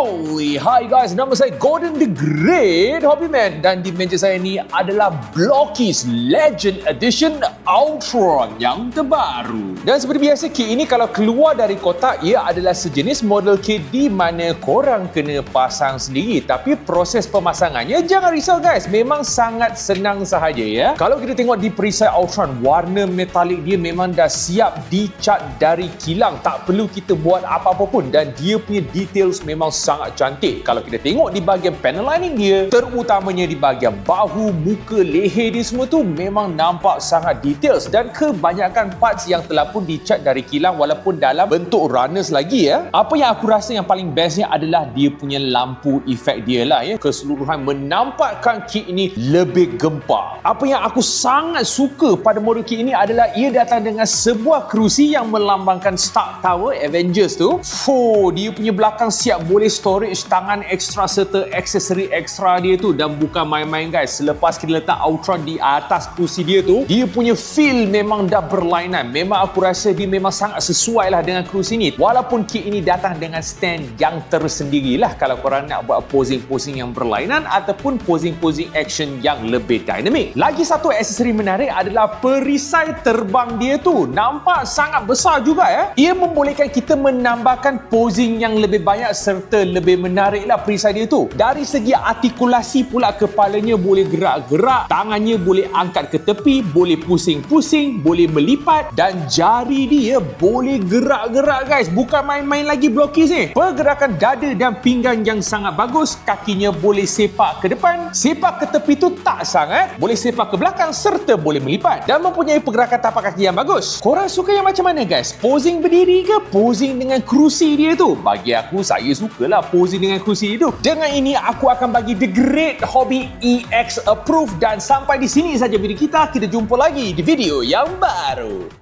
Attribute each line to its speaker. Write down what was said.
Speaker 1: Yoi, hi guys, nama saya Gordon the Great Hobbyman dan di meja saya ni adalah Blockies Legend Edition Ultron yang terbaru. Dan seperti biasa, kit ini kalau keluar dari kotak, ia adalah sejenis model kit di mana korang kena pasang sendiri. Tapi proses pemasangannya, jangan risau guys, memang sangat senang sahaja ya. Kalau kita tengok di perisai Ultron, warna metalik dia memang dah siap dicat dari kilang. Tak perlu kita buat apa-apa pun dan dia punya details memang sangat cantik. Kalau kita tengok di bahagian panel lining dia, terutamanya di bahagian bahu, muka, leher dia semua tu memang nampak sangat details dan kebanyakan parts yang telah pun dicat dari kilang walaupun dalam bentuk runners lagi ya. Apa yang aku rasa yang paling bestnya adalah dia punya lampu efek dia lah ya. Keseluruhan menampakkan kit ini lebih gempar. Apa yang aku sangat suka pada model kit ini adalah ia datang dengan sebuah kerusi yang melambangkan Stark Tower Avengers tu. Dia punya belakang siap boleh storage tangan ekstra serta aksesori ekstra dia tu dan bukan main-main guys. Selepas kita letak Ultron di atas kerusi dia tu, dia punya feel memang dah berlainan. Memang aku rasa dia memang sangat sesuai lah dengan kerusi ni. Walaupun kit ini datang dengan stand yang tersendiri lah kalau korang nak buat posing-posing yang berlainan ataupun posing-posing action yang lebih dynamic. Lagi satu aksesori menarik adalah perisai terbang dia tu. Nampak sangat besar juga ya. Ia membolehkan kita menambahkan posing yang lebih banyak serta lebih menarik lah perisai dia tu. Dari segi artikulasi pula, kepalanya boleh gerak-gerak, tangannya boleh angkat ke tepi, boleh pusing-pusing, boleh melipat dan jari dia boleh gerak-gerak guys. Bukan main-main lagi Blockies ni. Pergerakan dada dan pinggang yang sangat bagus, kakinya boleh sepak ke depan, sepak ke tepi tu tak sangat, boleh sepak ke belakang serta boleh melipat dan mempunyai pergerakan tapak kaki yang bagus. Korang suka yang macam mana guys? Posing berdiri ke posing dengan kerusi dia tu? Bagi aku, saya sukalah posing dengan kerusi itu. Dengan ini, aku akan bagi The Great Hobby EX approve dan sampai di sini saja video kita. Kita jumpa lagi di video yang baru.